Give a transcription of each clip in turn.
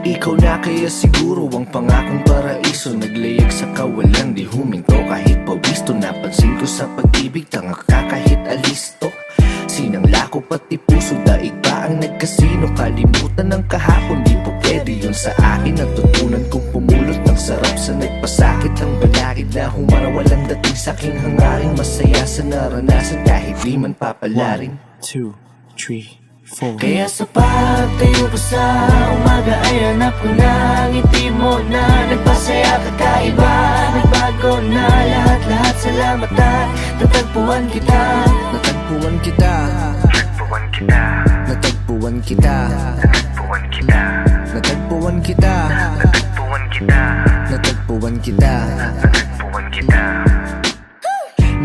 Ikaw na kaya siguro ang pangakong paraiso, naglayag sa kawalan, di huminto kahit pawisto. Napansin ko sa pag-ibig, tanga ka kahit alisto. Sinangla ko pati puso, daig ba ang nagkasino? Kalimutan ng kahapon, di po pwede yun sa akin. Natutunan kong pumulot ng sarap sa nagpasakit. Ang balakid na humara, walang dating sa'king hangarin. Masaya sa naranasan kahit di man papalarin. 1, 2, 3, 4. Kaya sa pagtayo ko sa umaga ay hanap ko na ngiti mo na nagpasaya kakaiba. Nagbago na lahat-lahat, salamat at natagpuan kita. Natagpuan kita, Natagpuan kita, natagpuan kita, natagpuan kita, natagpuan kita, natagpuan kita, natagpuan kita. natagpuan kita.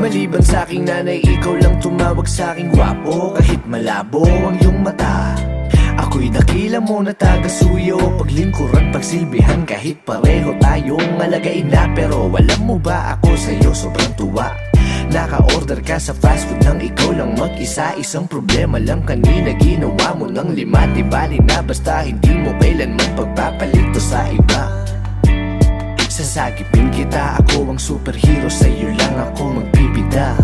Maliban sa aking nanay, ikaw lang tumawag sa aking gwapo. Kahit malabo ang iyong mata, ako'y dakila mo na taga-suyo. Paglingkuran, pagsilbihan, kahit pareho tayong alagay na. Pero alam mo ba, ako sa'yo sobrang tuwa. Naka-order ka sa fast food nang ikaw lang mag-isa. Isang problema lang kanina, ginawa mo ng 5. Di bali na basta hindi mo kailanman pagpapalito sa iba. Sasagipin kita, ako ang superhero, sa'yo lang ako magbibida.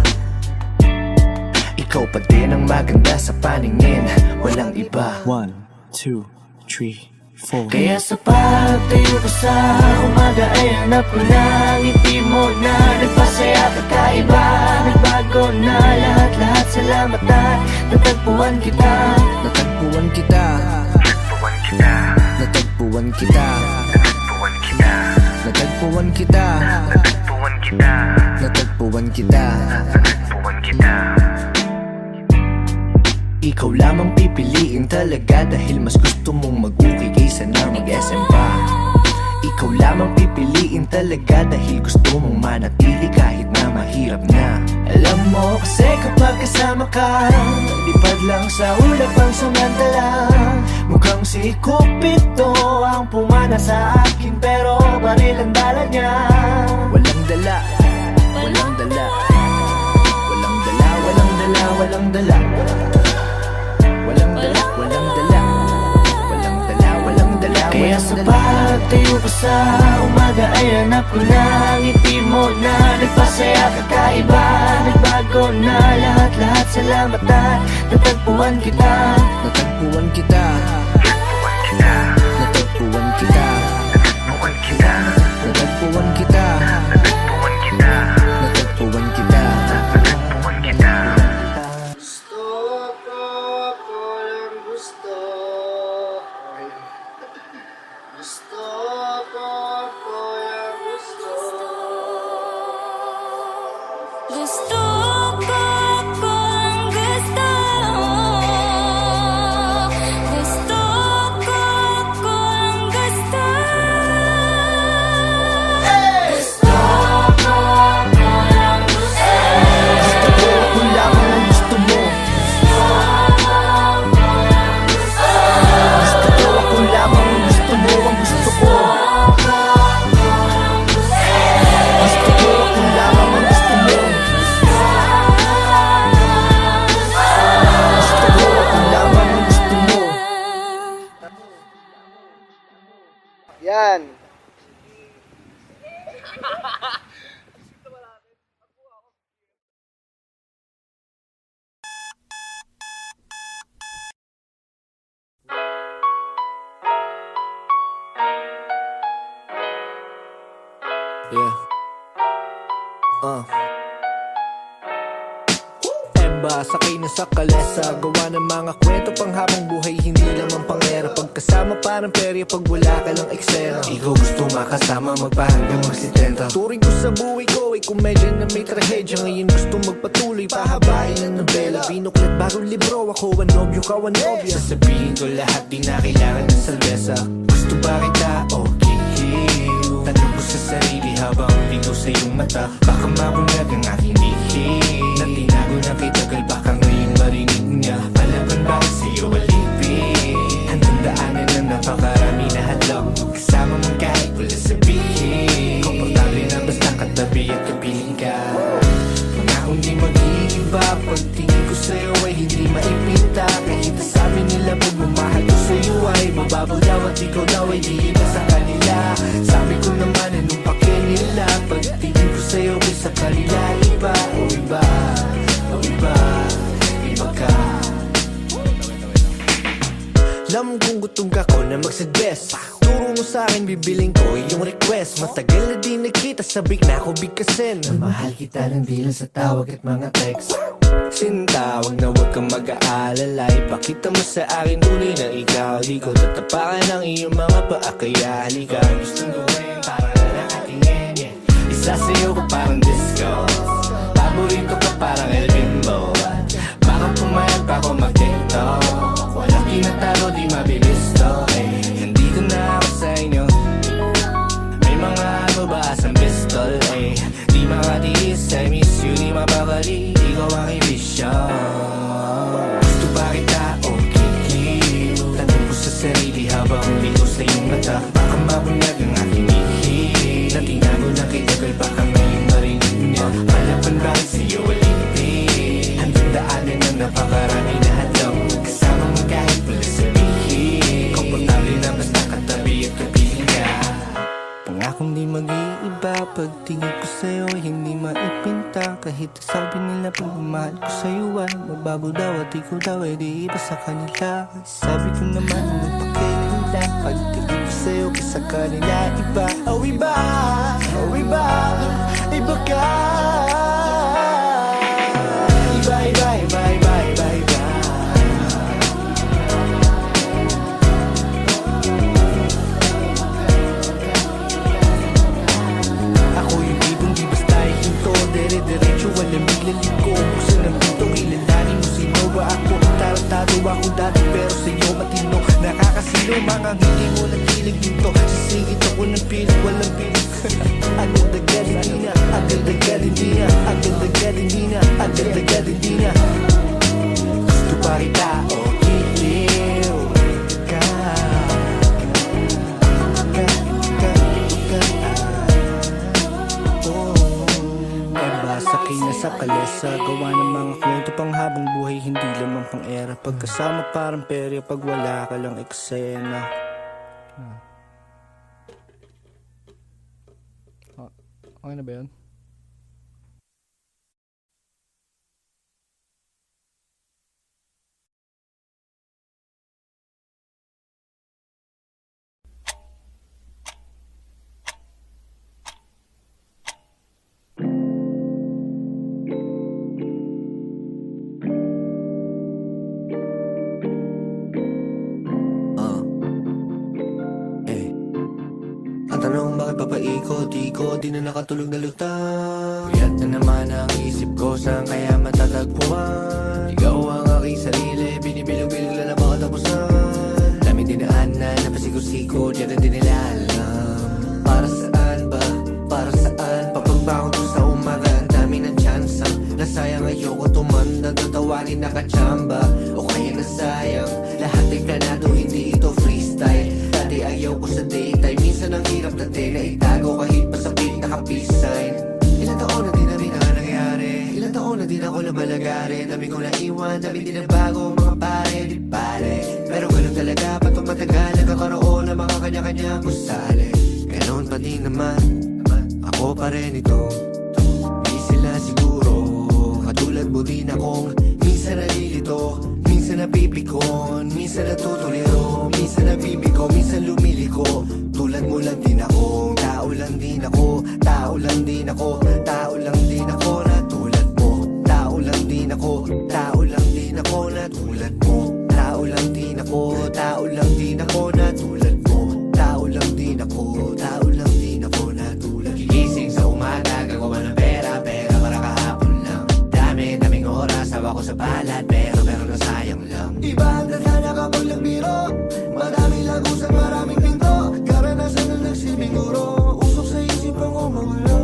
Ikaw pa din ang maganda sa paningin, walang iba. 1, 2, 3, 4. Kaya sa pagtayo ko sa umaga ay hanap ko na ngiti mo na nagpasaya kakaiba. Nagbago na lahat-lahat, salamat at natagpuan kita. Natagpuan kita, Natagpuan kita, natagpuan kita, natagpuan kita, natagpuan kita, natagpuan kita, natagpuan kita. natagpuan kita. Ikaw lamang pipiliin talaga dahil mas gusto mong mag-uki kaysa na mag-SM pa. Ikaw lamang pipiliin talaga dahil gusto mong manatili kahit na mahirap na. Alam mo kasi kapag kasama ka, lipad lang sa ulap ang samantala. Mukhang si Cupido ang pumana sa akin, pero baril ang dala niya. Walang dala, walang dala, walang dala, walang dala, walang dala. Walang dala, walang dala, walang dala, walang dala. Kaya sa pagtayo ko sa umaga ay hanap ko na ngiti mo na nagpasaya kakaiba. Nagbago na lahat-lahat, salamat at natagpuan kita. Natagpuan kita, Natagpuan kita, natagpuan kita, natagpuan kita, natagpuan kita, natagpuan kita, natagpuan kita. natagpuan kita. Gusto ko kung gusto. Gusto ko kung gusto. Gusto ko kung gusto. Gusto ko kung lamang ang gusto mo. Gusto ko kung lamang ang gusto mo, ang gusto ko. Gusto ko kung lamang ang gusto mo. Gusto ko kung lamang ang gusto mo. Yan. Yeah. Emba, sakay na sa kalesa. Gawa ng mga kwento pang habang buhay, hindi naman pangera. Pagkasama parang perya pag wala ka lang eksena. Ikaw gusto makasama, magpahanggang magsitenta. Turing ko sa buhay ko ay komedya na may trahedya. Ngayon gusto magpatuloy, pahabain ang nobela. Binuklat bagong libro, ako ang nobyo, ka ang nobya. Sasabihin ko lahat, di na kailangan ng salbesa. Gusto ba kita? Okay. Tanong ko sa sarili habang ligaw sa iyong mata. Baka mabulag ang aking lihim na tinago na kay tagal, baka ngayon marinig niya. Palaban ba sa iyo alipin? Handang daanan na napakarami na hadlang. Kasama mo kahit wala sabihin. Komportable na basta katabi at kapiling ka. Pangakong di mag-iiba, pagtingin ko sa'yo ay hindi maipinta. Kahit sabi nila pagmamahal ko sa'yo ay mababaw daw at di ikaw daw ay di iba sa kanila. Sabi ko naman anong pake nila, pagtingin ko sa'yo kaysa kanila. Iba, o iba, o iba, iba ka. Alam kong gutom ka ko na magsuggest, turo mo sa'kin bibiling ko yung request. Matagal na di nagkita, sabik na ako bigkasin. Mahal kita ng di lang sa tawag at mga text. Sinta, wag na wag kang mag-aalala. Ipakita mo sa akin tunay na ikaw. Di ko tatapakan ang iyong mga paa, kaya halika. Gustong gawin para na nakatingin, yeah. Isasayaw ko parang disco, paborito ka parang El Bimbo. Baka pumayag pa ako mag-tiktok, walang tinatalo di mabibisto, eh. Nandito na ako sa inyo, may mga ano ba asang pistol, eh. Di makatiis, I miss you, di mapakali, ikaw ang ibisyo. Gusto ba kita o kikip? Tanong ko sa sarili habang liko sa iyong mata. Baka mabunyag ang aking ihip na tinago na kay tagal, baka ngayon marinig niya. Halapan bakit sa'yo alipin? Handang daanan ang napakarami na hadlang, kasama mo kahit wala sabihin. Komportable na basta katabi at kapiling ka. Pangakong di mag-iiba, pagtingin ko sa'yo hindi maipinta. Kahit sabi nila pagmamahal ko sa'yo ay mababaw daw at ikaw daw ay di iba sa kanila. Sabi ko naman anong pake nila, pagtingin ko sa'yo kaysa kanila. Iba, oh iba, oh iba, iba ka. Iba, iba, iba, iba, iba, iba. Ako yung tipong di basta ihinto, dire-diretso walang biglaliko. Buksan ang pinto, kilalanin mo sino ba ako. Tarantado ako dati pero sa'yo matino, nakakasilo mga ngiti mo nakilig dito. Sisigit ako ng pilit, walang pilit. Agad-agad hindi na, agad-agad hindi na, agad-agad hindi na, agad-agad hindi na. Gusto pa kita o kiliw ka, sakay na sa kalesa, gawa ng mga kwento pang habang buhay, hindi lamang pang era. Pagkasama parang perya, pag wala ka lang eksena. Okay na ba yun? Ang tanong bakit papaikot-ikot, di na nakatulog na lutang. Puyat na naman ang isip ko, saan kaya matatagpuan? Ikaw ang aking sarili, binibilog-bilog lang na makatapusan. Daming dinaan na napasigo-sigo, diyan na din nila alam. Para saan ba? Para saan? Papagbangon ko sa umaga, ang dami ng tsansa. Nasayang ayoko tumanda, tatawagin nakachamba. O kaya nasayang, lahat ay planado, hindi ito freestyle. Dati ayaw ko sa daytime, minsan ang hirap dati na itago kahit pasapit naka-peace sign. Ilang taon na din namin ang nangyayari, ilang taon na din ako lumalagari. Dami kong naiwan, dami din na bago, mga pare, di pare. Pero ganun talaga, patong matagal, nagkakaroon ng mga kanya-kanya kusali. Ganon pa din naman, ako pa rin ito. Di sila siguro, katulad mo din akong minsan nalilito, minsan napipikon, minsan natutuliro, minsan nabibigo, minsan lumiliko. Tulad mo lang din ako, tao lang din ako, tao lang din ako, tao lang din ako na tulad mo. Tao lang din ako, tao lang din ako na tulad mo. Tao lang din ako, tao lang din ako na tulad mo. Tao lang din ako, tao lang din ako na tulad mo. Gigising sa umaga, gagawa ng pera, pera para kahapon lang. Daming oras, hawa ko sa palad, pero nasayang lang. Iba ang tadhana kapag nagbiro, madaming lagusan, maraming pinto. Karanasan na nagsilbing guro, usok sa isip ang umagulo.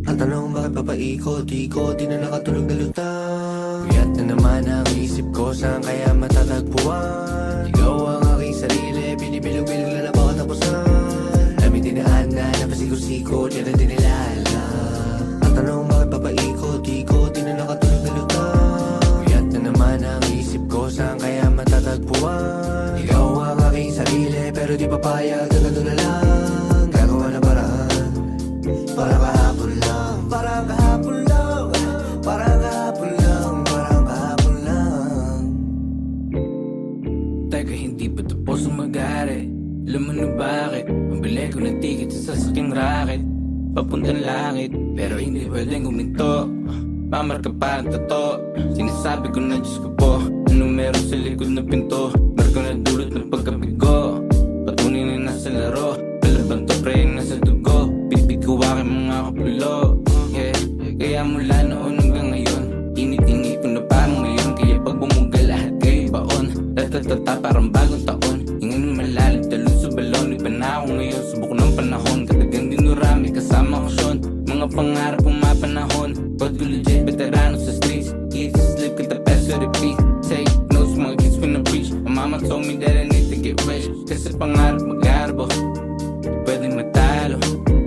Ang tanong bakit papaikot-ikot, di na nakatulog na lutang. Puyat na naman ang isip ko, saan kaya matatagpuan? Ikaw ang aking sarili, binibilog-bilog lang na makatapusan. Daming dinaan na napasigo-sigo, diyan na din nila alam. Ang tanong bakit papaikot-ikot, di na nakatulog na lutang. Teka, hindi pa tapos ang mag-ari. Alam mo na bakit? Mabili ko ng ticket sa sasakyang racket papuntang langit, pero hindi pwedeng guminto. Mamarka pa ang tato. Sinasabi ko na Diyos ko po, anong meron sa likod na pinto? Marko na dulot ng pagkabigo. Patunay na nasa laro, kalaban to pre yung nasa dugo. Bitbit ko aking mga kapulo. Yeah, kaya mula noon hanggang ngayon, tinitingi ko na parang ngayon. Kaya pag bumuga lahat kayo baon, tatatata parang bagong taon. Ingin malalim talon sa balon. Iba na ako ngayon, subok ng panahon. Katagang dinurami kasama ko Sean. Mga pangarap ang mapanahon. But ko legit, veterano sa streets. Eat, sleep, kita peso, repeat. Say no sa mga kids ko na preach. My mama told me that I need to get rich. Kasi pangarap mag-arbo, pwedeng matalo.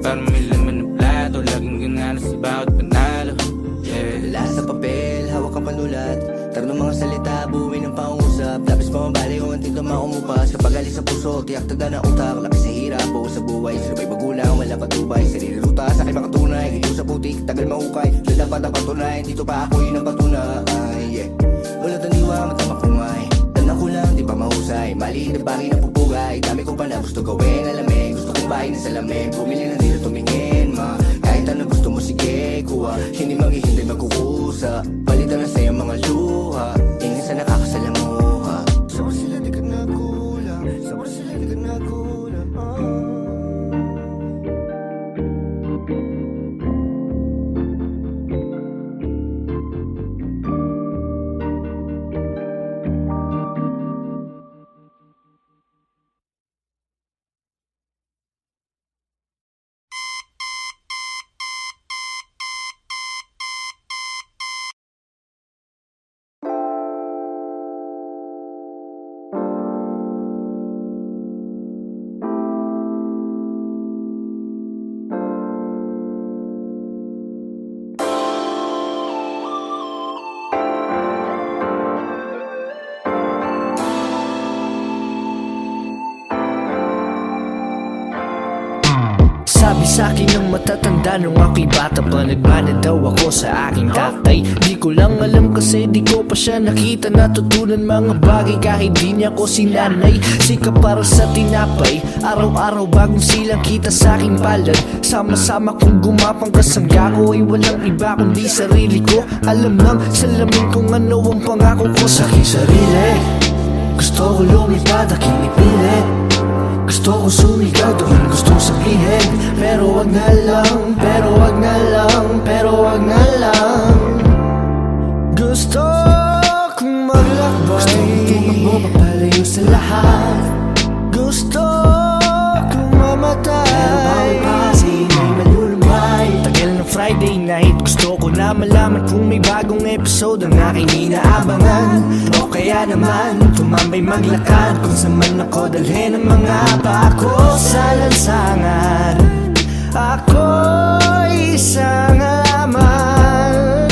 Para may laman ng plato, laging ganana sa bawat panalo. Yeah. Wala sa papel, hawak ang panulat. Tara ng mga salita, buwi ng pangusap. Lapis pamabali kung ang tinto maumupas. Kapag alis sa puso, tiyak tagda na utak. Laki sa hirap o sa buhay, sabay magulang, wala patubay. Sarili ruta, sa aking makatunay. Ito sa putik, tagal mahukay. Na dapat ang patunay, dito pa ako yun ang patunay. Yeah. Wala taniwa, matama kumay. Tanang ko lang, di pa mahusay. Maliit na bagay na pupugay. Dami ko pa na gusto gawin, alamin. Gusto kong bahay na salamin. Bumili na dito tumingin, ma. Kahit ano gusto mo, sige, kuha. Hindi maghihintay magkukusa. Palitan na sa'yo mga luha. Ingin sa nakakasalamuha. Sabar sila di ka nagulang. Sabar sila di ka nagulang. Sabi sa'kin ng matatanda nung ako'y bata pa, nagmana daw ako sa aking tatay. Di ko lang alam kasi di ko pa siya nakita. Natutunan mga bagay kahit di niya ko sinanay. Sika para sa tinapay, araw-araw bagong silang kita sa aking palad. Sama-sama kong gumapang kasangga ko ay walang iba kundi sarili ko. Alam ng salamin kung ano ang pangako ko sa aking sarili. Gusto ko lumipad, aking ipilit. Gusto ko sumigaw, doon gustong sabihin. Pero wag na lang, pero wag na lang, pero wag na lang. Gusto kong maglakbay. Gusto kong tumakbo papalayo sa lahat. Gusto kong mamatay. Pero bawal pa kasi may malulumay. Tagal ng Friday night, gusto ko na malaman kung may bagong episode ang aking inaabangan. O kaya naman, tumambay maglakad kung saan man ako dalhin ang mga pa ko sa lansangan. Ako'y isang halaman.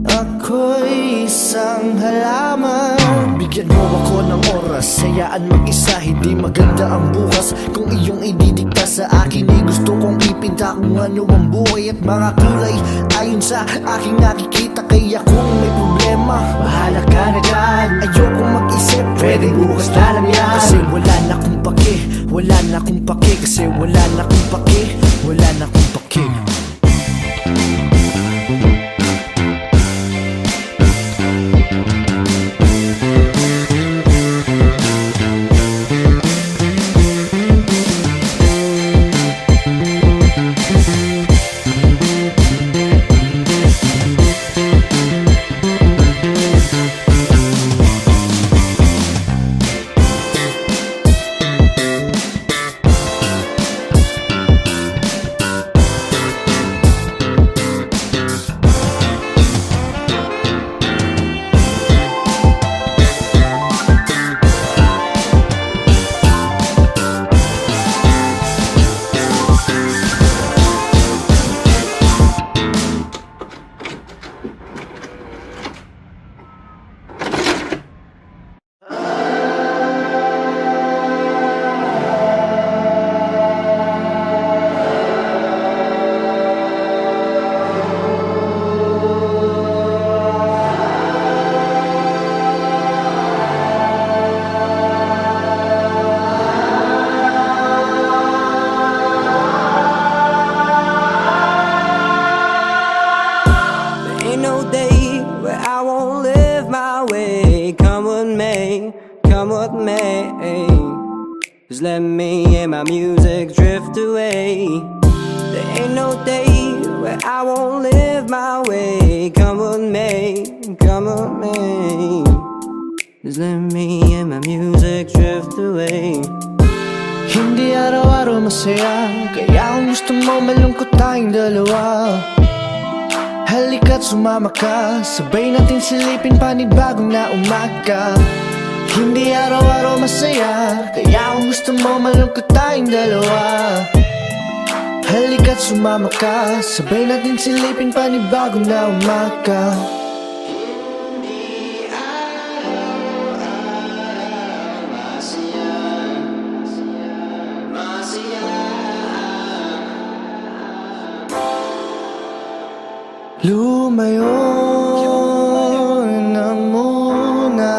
Ako'y isang halaman. Bigyan mo ako ng oras, hayaan mag-isa. Hindi maganda ang bukas kung iyong ididikta sa akin. Ay gusto kong ipinta kung ano ang buhay at mga kulay ayon sa aking nakikita. Kaya kung may problema, bahala ka na dyan. Ayoko mag-isip, pwede bukas na lang yan. Kasi wala na akong pake, wala na akong pake. Kasi wala na akong pake, wala na akong pake. what may. Just let me and my music drift away. There ain't no day where I won't live my way. Come with me, come with me. Just let me and my music drift away. Hindi araw-araw masaya, kaya kung gusto mo malungkot tayong dalawa. Halika't sumama ka, sabay natin silipin panibagong na umaga. Hindi araw-araw masaya, kaya kung gusto mo malungkot tayong dalawa. Halika't sumama ka, sabay natin silipin panibagong na umaga. Lumayo na muna.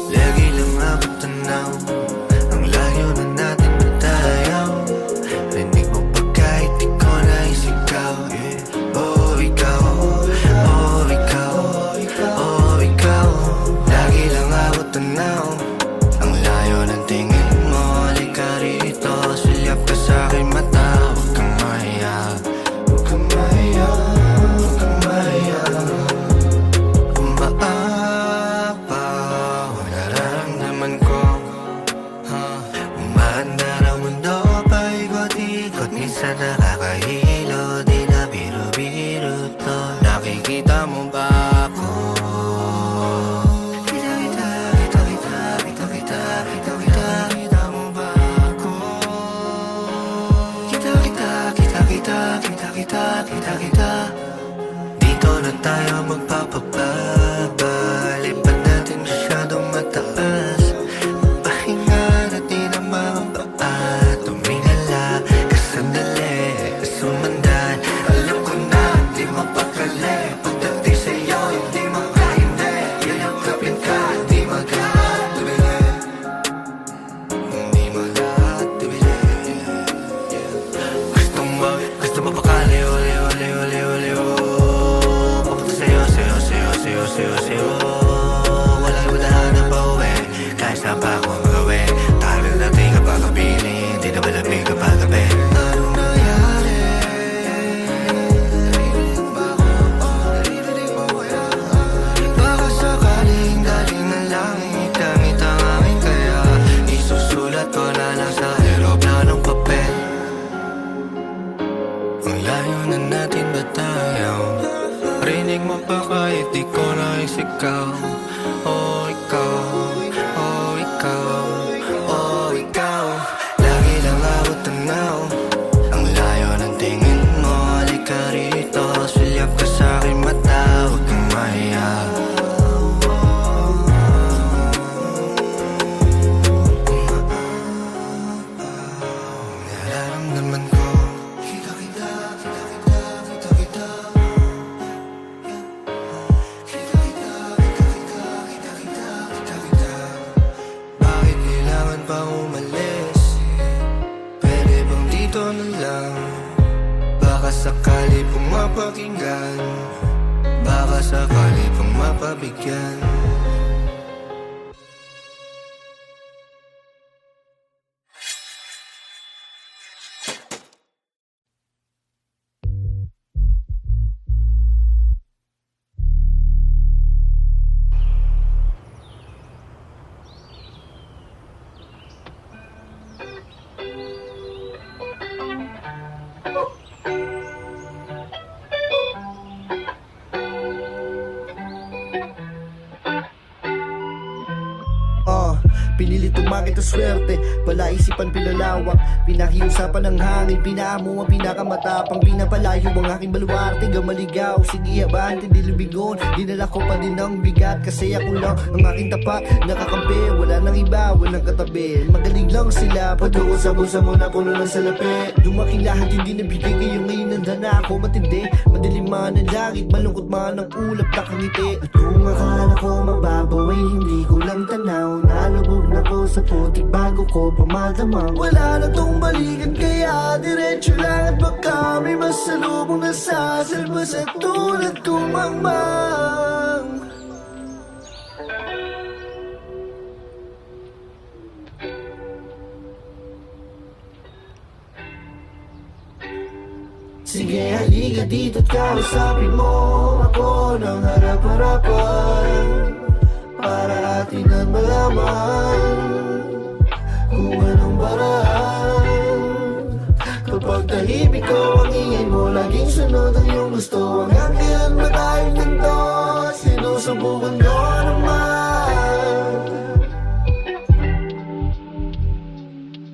Lagi lang abot tanaw, ang layo na natin matayaw. Rinig mo pa kahit di ko naisigaw. Oh, ikaw, oh, ikaw, oh, ikaw. Lagi lang abot tanaw, ang layo ng tingin mo. Halika rito, sulyap ka sa'kin mata. Huwag kang mahiya, huwag kang mahiya, huwag kang mahiya. Minsan nakakahilo, di na biro-biro to. Nakikita mo ba ako? Kita mo ba ako? Kita. Dito na tayo magpapababa. Lipat natin masyadong mataas. Pahinga natin ang mga paa. Tumingala sandali, sumandan. Alam ko na, di mapakali. Pagdating sa'yo, hindi makahindi. Yayakapin ka, di magkatubili. Hindi magkatubili. Gusto mo pakaliw, liw. Papunta sa'yo. Walang iwadahan na pauwi. Kahit saan pa ako magawin. Tagal natin kapag kapiling. Di na malamig kapag gabi. Rinig mo pa kahit di ko naisigaw. Oh, ikaw, oh, ikaw, oh, ikaw. Lagi lang abot tanaw, ang layo ng tingin mo. Halika rito, sulyap ka sa'kin mata. Huwag kang mahiya. Nararamdaman ko. Bakit kailangan pa umalis? Pwede bang dito na lang? Baka sakali pong mapakinggan, baka sakali pong mapabigyan. kita swerte. Palaisipan pinalawak, pinakiusapan ng hangin. Pinaamo ang pinakamatapang, pinapalayo ang aking baluarte. Gamaligaw, sige abante, di lubigon. Dinala ko pa din ang bigat, kasi ako lang ang aking tapat. Nakakampi, wala nang iba, walang katabi. Magaling lang sila, pag-uusap-usap mo na puno ng salapi. Dumaking lahat, hindi nabigay kayo ngayon. Nandana ako matindi, madilim man ang langit, malungkot man ang ulap, nakangiti. At kung akala ko mababaw ay hindi ko lang tanaw. Nalubog na ko sa putik bago ko pamadamang. Wala na tong balikan kaya diretso lang. At baka may masalubong na sasalba sa tulad kong mangmang. Sige, halika dito't kausapin mo ako ng harap-harapan, para atin ang malaman kung anong paraan. Kapag tahimik ko ang ingay mo, laging sunod ang iyong gusto. Hanggang kailan ba tayong ganito? Sinusubukan ko naman.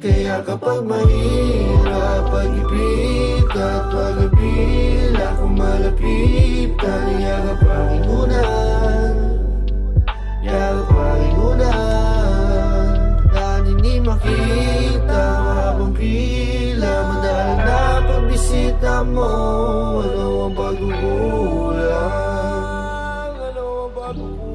Kaya kapag mahirap pag-ibig at pag-apila, kung malapitan, yakap ang ingunan, yakap ang ingunan. Dahil hindi makita habang pila, madalang na pagbisita mo. Ano ang pagkukulang? Ano ang pagkukulang?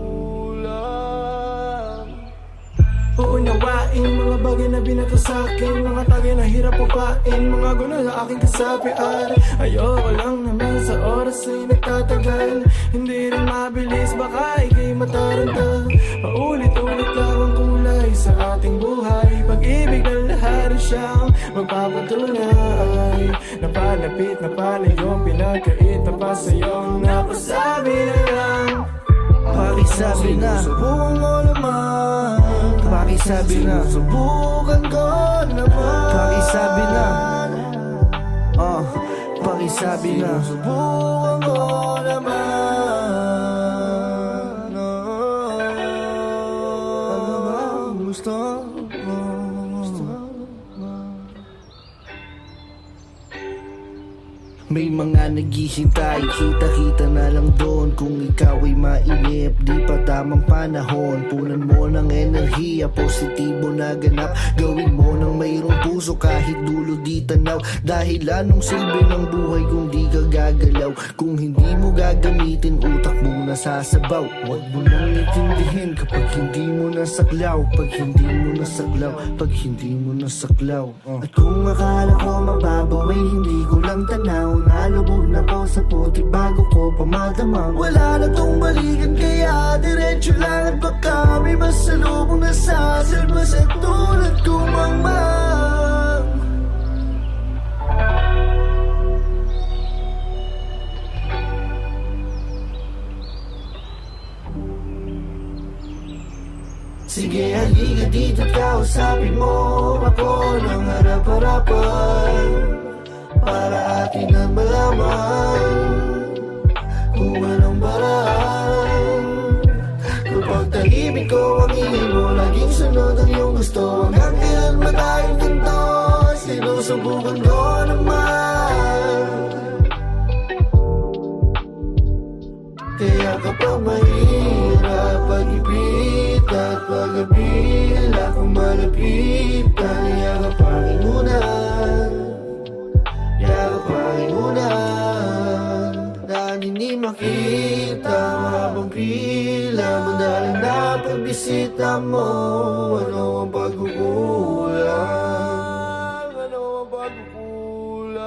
Uunawain mga bagay na binato sa'kin, mga tagay na hirap upain, mga guna sa aking kasapian. Ayoko lang naman sa oras ay nagtatagal, hindi rin mabilis, baka ika'y mataranta. Paulit-ulit lang ang kulay sa ating buhay, pag-ibig na lahat ay siyang magpapatunay. Napalapit na palayo, pinagkaita pa sa'yo, napasabi na lang. Pakisabi na, subukan mo naman. Pakisabi na, subukan ko naman. Pakisabi na, pakisabi na, subukan ko naman. Ano ba gusto mo? May mga naghihintay, kita-kita na lang doon. Kung ikaw ay mainip, di pa tamang panahon. Punan mo ng enerhiya, positibo na ganap. Gawin mo ng mayroong puso kahit dulo di tanaw. Dahil anong silbi ng buhay kung di ka gagalaw? Kung hindi mo gagamitin, utak mo nasasabaw. Huwag mo nang itindihin kapag hindi mo nasaklaw. Pag hindi mo nasaklaw, pag hindi mo nasaklaw. At kung akala ko mababaw ay hindi ko lang tanaw. Nalubog na ko sa putik bago ko pamadamang. Wala na tong balikan kaya diretso lang. At baka may masalubong na sasalba sa tulad kong mangmang. Sige, halika dito't kausapin mo ako ng harap-harapan, para atin ang malaman kung anong paraan. Kapag tahimik ko ang ingay mo, laging sunod ang iyong gusto. Hanggang kailan ba tayong ganito? Sinusubukan ko naman. Kaya kapag mahirap pag-ibig at pag-apila, kung malapitan, yakap ang ingunan, yakap ang ingunan. Dahil hindi makita habang pila, madalang na pagbisita mo. Ano ang pagkukulang? Ano ang pagkukulang?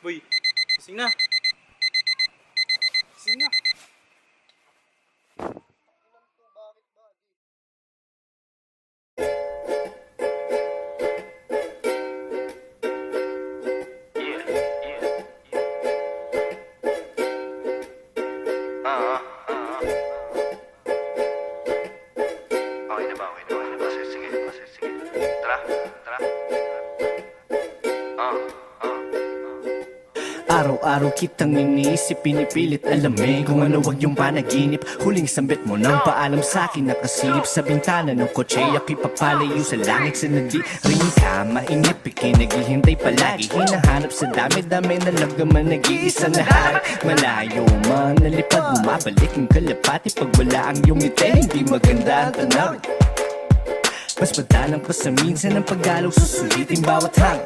boy. Gising na. Gising na. Okay na ba? Okay na ba? Sige. Tara. Araw-araw kitang iniisip, pinipilit alamin kung ano wag yung panaginip. Huling sambit mo nang paalam sa'kin, nakasilip sa bintana ng kotse. Ako'y papalayo sa langit sa nadi rin ka mainip, ikinaghihintay palagi. Hinahanap sa dami-dami na lagaman, nag-iisa na hari. Malayo man, nalipad, bumabalik ang kalapati. Pag wala ang iyong ngiti, hindi maganda ang tanaw. Mas madalang pa sa minsan ang paggalaw, susulitin bawat hang.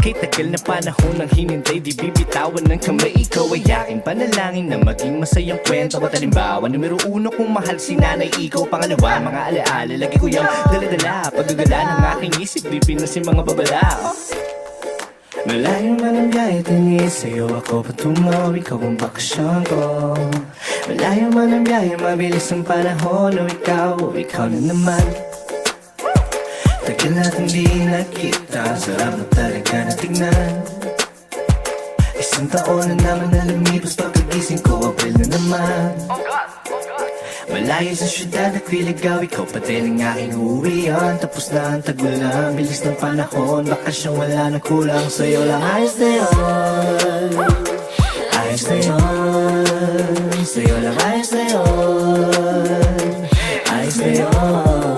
Kay tagal na panahon ng hinintay, di bibitawan ng kamay. Ikaw ay aking panalangin na maging masayang kwento. At halimbawa, numero 1 kung mahal si nanay, ikaw. Pangalawa, mga alaala, lagi ko yung daladala. Paggagala ng aking isip, di pinasin mga babala. Malayo man ang biyahe, tingin sa'yo ako patungo. Ikaw ang bakasyon ko. Malayo man ang biyahe, mabilis ang panahon. O ikaw na naman. Tagal natin di nakita, sarap na talaga na tignan. Isang taon na naman na lumipas, pagkagising ko, April na naman. Malayo sa syudad, nagliligaw, ikaw pa din ang aking uwian. Tapos na ang tagulan, bilis ng panahon, bakasyong wala na kulang. Sa'yo lang ayos na yun, ayos na yun. Sa'yo lang ayos na yun, ayos na yun.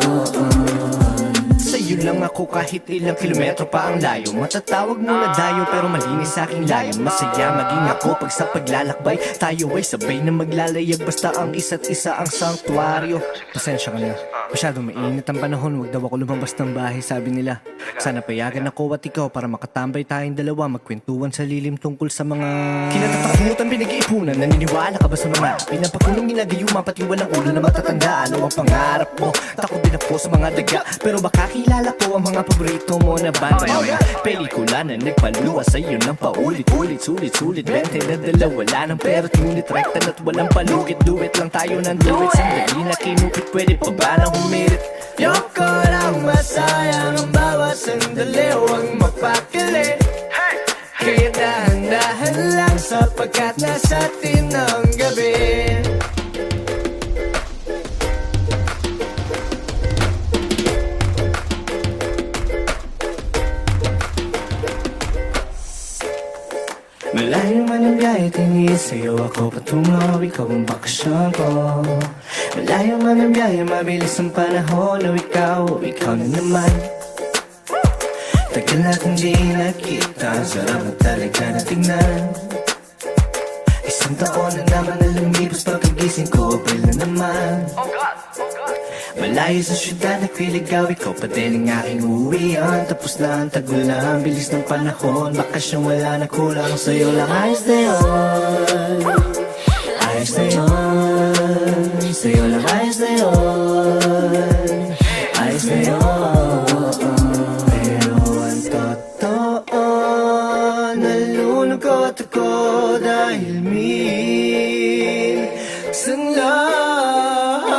Sa'yo lang ako kahit ilang kilometro pa ang layo. Matatawag mo na dayo pero malinis sa aking layon. Masaya maging ako pag sa paglalakbay tayo ay sabay na maglalayag, basta ang isa't isa ang sanktuaryo. Pasensya ka na, masyadong mainit ang panahon, wag daw ako lumabas ng bahay, sabi nila. Sana payagan ako at ikaw para makatambay tayong dalawa, magkwentuhan sa lilim tungkol sa mga kinatatakutan, pinag-iipunan. Naniniwala ka ba sa mga pinapakulong ginagayuma, pati walang ulo na matatandaan? Ano ang pangarap mo? Takot din ako sa mga daga, pero baka kilala ko ang mga paborito mo na banda. Mga pelikula na nagpaluwa sa'yo ng paulit-ulit, sulit-sulit 20 na dala, wala ng pera, ngunit rekta na't walang palugit. Duet lang tayo ng duet, sandali na kinupit, pwede pa ba na humirit? Yoko lang masayang ang bawat sandali, huwag mapakili. Kaya dahan-dahan lang sapagkat nasa atin ang gabi. Malayo man ang biyahe, tingin sa'yo ako patungo. Ikaw ang bakasyon ko. Malayo man ang biyahe, mabilis ang panahon. O ikaw na naman. Tagal natin di nakita, sarap na talaga na tingnan. Isang taon na naman na lumipas, pagkagising ko, April na naman. Malayo sa syudad, nagliligaw, ikaw pa din ang aking uwian. Tapos na ang tagulan, bilis ng panahon, bakasyong wala na kulang. Sa'yo lang ayos na yun, ayos na yun. Sa'yo lang ayos na yun, ayos na yun. Pero ang totoo, nalulungkot ako dahil minsan lang.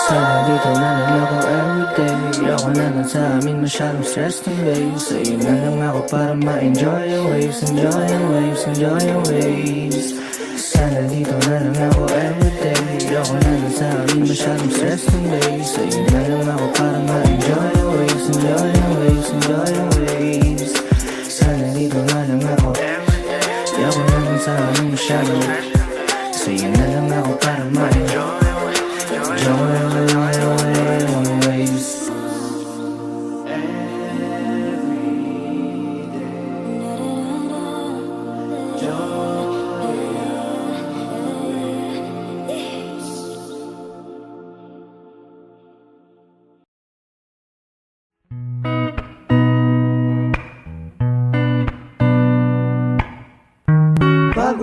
Sana dito na lang ako everyday. Ako na lang sa amin, masyadong stressed ng waves. Sa'yo na lang ako para ma-enjoy yung waves. Enjoy yung waves, enjoy yung waves. Sana dito na lang ako everyday. Ako na lang sa amin, masyadong stressed ng waves. Sa'yo na lang ako para ma-enjoy yung waves. Enjoy yung waves, enjoy yung waves. Sana dito na lang ako everyday. Ako na lang sa amin, masyadong. Sa'yo na lang ako para ma-enjoy.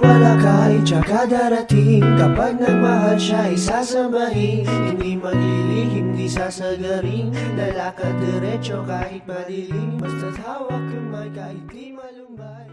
wala ka ay tsaka darating. Kapag nagmahal siya ay sasabahin. Hindi maglilihim, di sasagaring. Lalakad diretso kahit madilim. Basta't hawak kamay kahit di malumbay.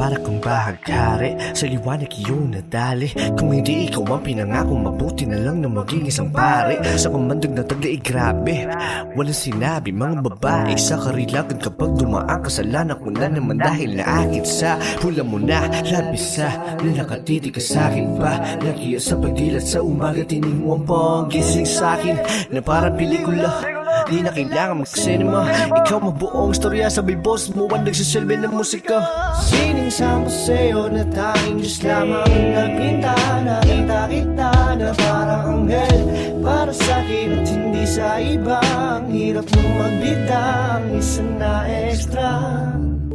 Para kang bahaghari, sa liwanag iyong nadali. Kung hindi ikaw ang pinangako, mabuti na lang na maging isang pare. Sa kamandag na taglay, grabe, walang sinabi mga babae sa karilagan. Kapag dumaan kasalanan ko na naman dahil naakit sa hula mo na labis sa na nakatiti ka sa'kin pa. Lagi sa pagdilat sa umaga, tining mo ang panggising sa'kin na parang pelikula. Di na kailangan mag-cinema. Ikaw mabuong storya, sabay boss mo ang nagsisilbi ng musika. Siningsama sa'yo na tanging Diyos lamang nagpinta. Nakita kita na parang anghel para sa'kin at hindi sa iba. Ang hirap mong magbita, ang isa na extra.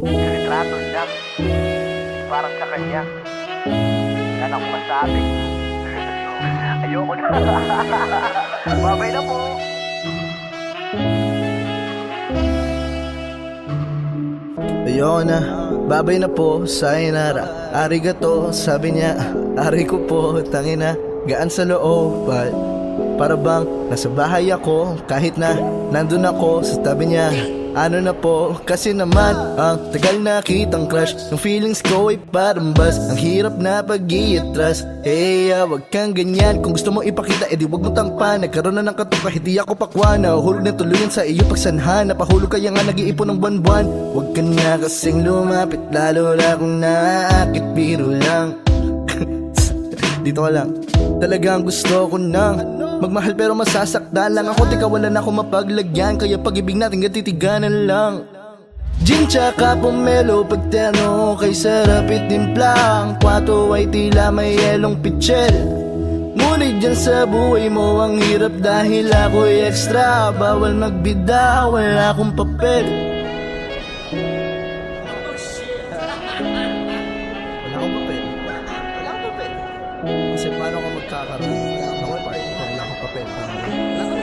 Retrato lang. Parang sa kanya. Yan ang masabi. Ayoko na. Babay na po. Ayoko na, babay na po, sayonara. Arigato, sabi niya. Ari ko po, tangina, gaan sa loob. Para bang nasa bahay ako, kahit na nandun ako sa tabi niya. Ano na po, kasi naman ang tagal na kitang crush. Yung feelings ko ay parang bus. Ang hirap na pag-i-atras. Hey, wag kang ganyan. Kung gusto mo ipakita, edi wag mo tangpan. Nagkaroon na ng katuka, hindi ako pakwa. Nahuhulog na tuluyan sa iyo pagsanhan. Napahulog kaya nga nag-iipon ng buwan-buwan. Wag ka na kasing lumapit, lalo na kung naakit, biro lang. Dito ka lang. Talagang gusto ko nang magmahal pero masasaktan lang ako. Teka, wala na akong mapaglagyan. Kaya pag-ibig natin gatitiganan lang. Gin tsaka pomelo, pagterno kay sarap itimpla. Ang kwato ay tila may yelong pitchel. Ngunit dyan sa buhay mo ang hirap dahil ako'y extra. Bawal magbida, wala akong papel. Wala akong papel. Wala akong papel. Kasi paano ka magkakaroon ng part kung wala akong papel? Wala akong